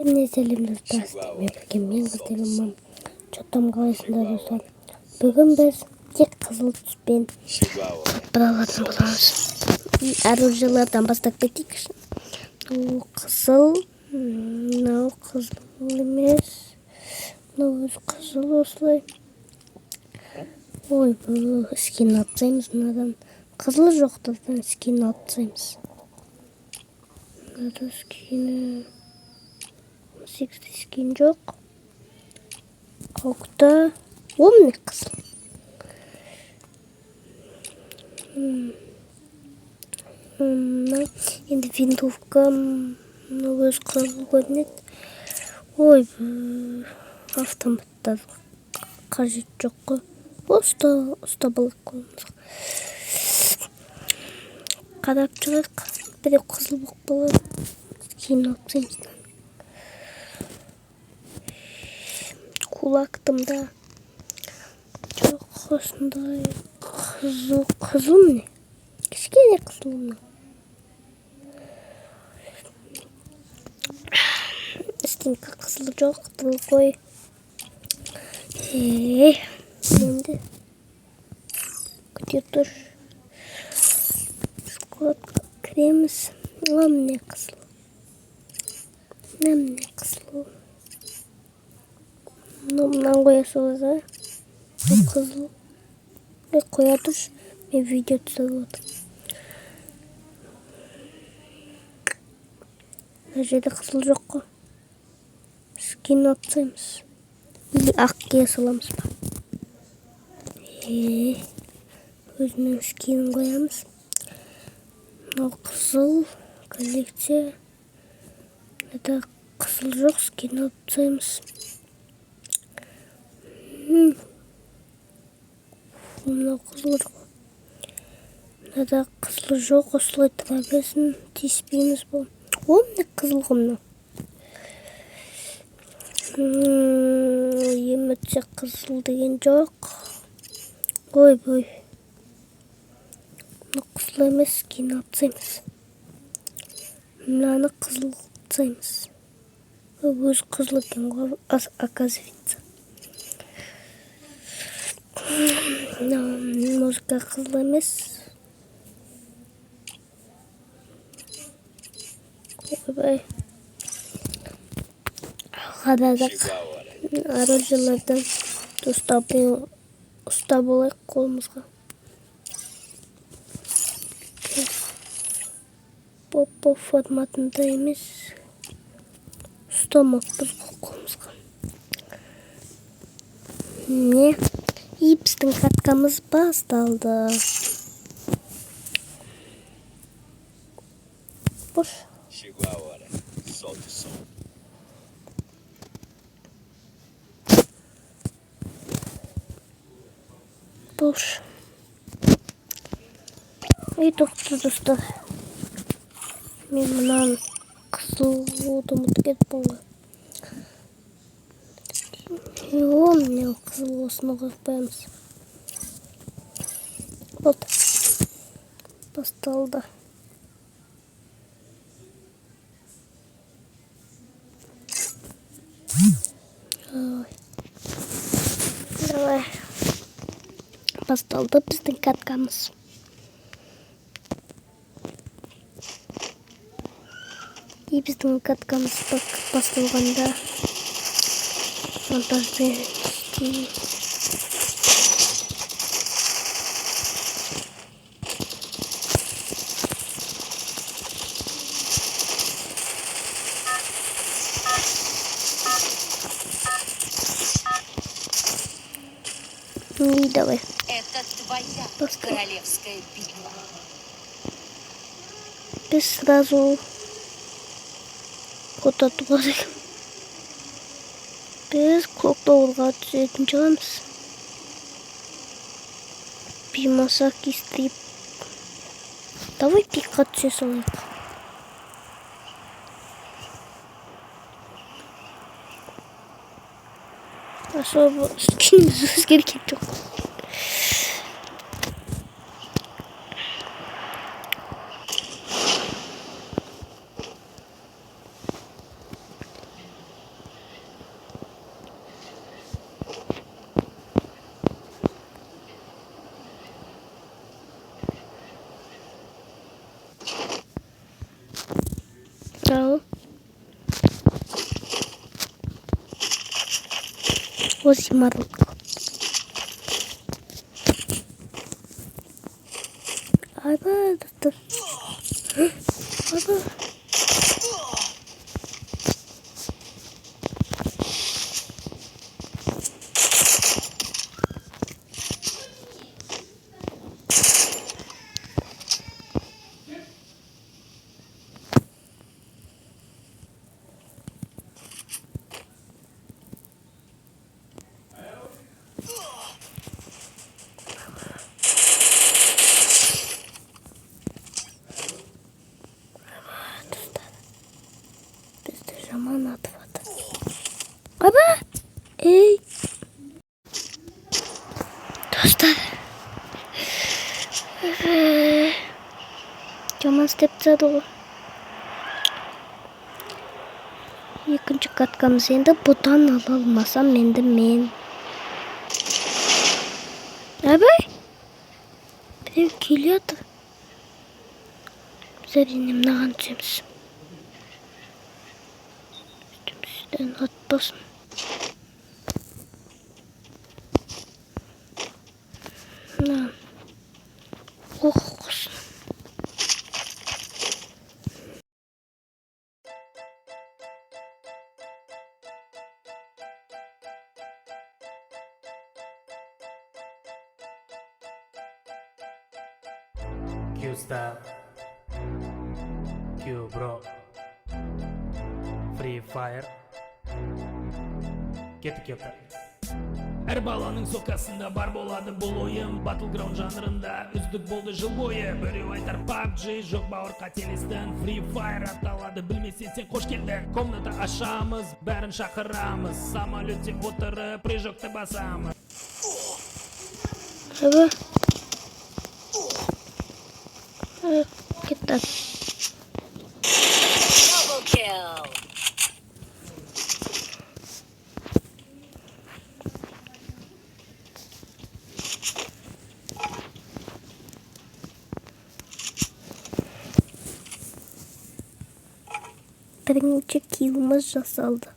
Эмне сәлем достар, мен кызым чотом қалайсыңдар достар. Бүгін біз тек қызыл түспен бұралатын боламыз. Оружиялардан бастап кетейік. Қызыл, мынау қызыл емес, мынау өзі қызыл осылай. Ой, бұл скин алып тастаймыз мынадан. Қызыл жоқтардан скин алып тастаймыз. Мынада скины 8 скин жоқ. Қауықта умный қызыл. Енді винтовка өз қызыл көрінеді. Ой, автоматтар қажет жоқ қой. Ұста болық қолымызға. Қарап шығайық. Біреу қызыл болып болады. Кейін алып тастаймыз. Кулактымда жоқ осындай қызыл міне. Кішкене қызыл мына. Стенка қызыл жоқ, другой. Енді күте тұр. Складқа кіреміз. Міне қызыл. Міне қызыл. Мынаны қоя салады. Қызыл. Қоя тұршы. Мен видео түсіріп отырмын. Мына жерде қызыл жоқ қой. Скин алып тастаймыз. Или ақ кие саламыз ба? Өзінің скинін қоямыз. Мынау қызыл коллекция. Мынада қызыл жоқ, скин алып тастаймыз. Мынау қызыл жоқ. Мынада қызыл жоқ, осылай тұра берсін, тиіспейміз бұл. Міне қызыл ғымны. Емітсе қызыл деген жоқ. Ой. Мына қызыл емес, скин алып тастаймыз. Мынаны қызыл алып тастаймыз. Өз қызыл екен ғой, оказывается. Музыка қызыл емес. Ой. Қарадық. Оружиялардан ұста болайық қолымызға. Поп форматында емес. Ұстамақпыз қолымызға. Не? И біздің каткамыз басталды. Бош. Бош. И тоқты достар. Мен мұнан қызылды ұмытып кетіп болған. Міне қызыл осыны қойып қоямыз. Вот. Басталды. Давай. Басталды біздің каткамыз. И біздің каткамыз басталғанда монтажбен істейміз. И давай. Это твоя королевская битва. Біз сразу қотату керек. Біз клоктауырға түсетін шығамыз. Пимасақ кестейіп. Давай пикқа түсе салайық. Особо скиніміз өзгерген жоқ. Озимарлык. Аба, да. Аба. Bizde zaman atmadı. Baba. Ey. Dostlar. Жаман істеп тастады ғой. Екінші каткамыз енді бұдан ала алмасам енді мен. Абай. Біреу келеді. Біз әрине мынаған түсеміз. Үстімізден атпасын. Мынаған. Оқысын. Q style, Q bro, Free Fire, кетті. Әр баланың соқасында бар болады бұл ойым. Battleground жанрында үздік болды жыл бойы. Біреу айтар PUBG, жоқ бауыр қателестің. Free Fire аталады, білмесе сен қош келдің. Комната ашамыз, бәрін шақырамыз. Самолетте отырып, прыжокты басамыз. Аба. Кетті. Double kill. Бірінші киліміз жасалды.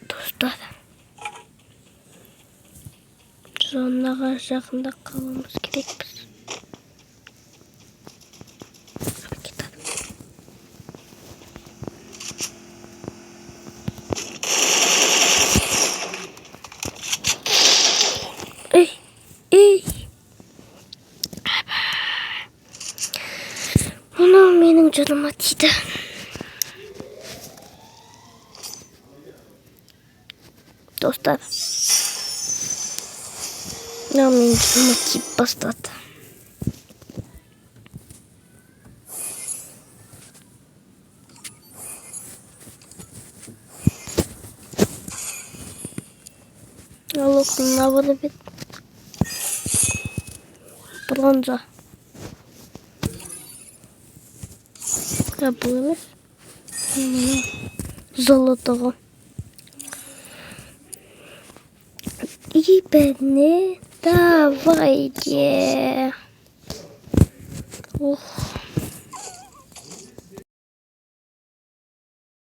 Достар. Зонаға жақында қалуымыз керекпіз. Ей. Мынау менің жаныма тиді. Достар. Мынау менің жаныма тиіп бастады. Ал оқына бұры бет. Бронза. Бұл емес. Золотого. И бәріне давайте. Ох.